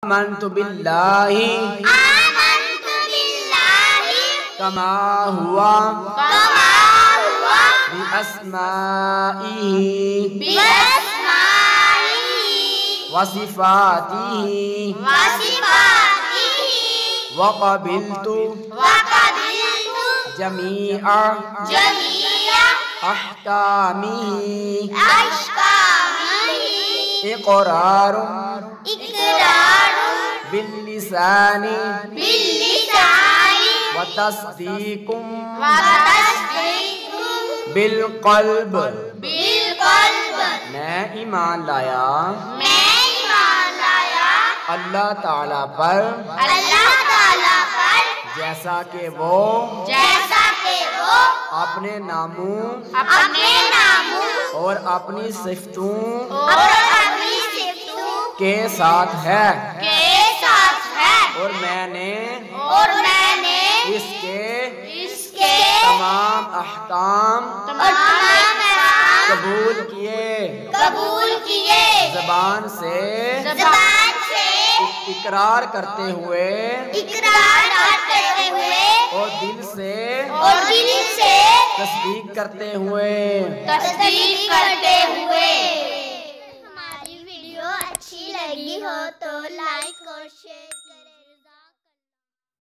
آمنت باللہ کما ہوا بِأَسْمَائِهِ وَصِفَاتِهِ وَقَبِلْتُ جَمِيعَ أَحْكَامِهِ إِقْرَارٌ باللسان وتصديق بالقلب میں ایمان لایا اللہ تعالیٰ پر جیسا کہ وہ اپنے ناموں اور اپنی صفتوں کے ساتھ ہے اور میں نے اس کے تمام احکام قبول کیے زبان سے اقرار کرتے ہوئے اور دل سے تصدیق کرتے ہوئے ہماری ویڈیو اچھی لگی ہو تو لائک اور شیئر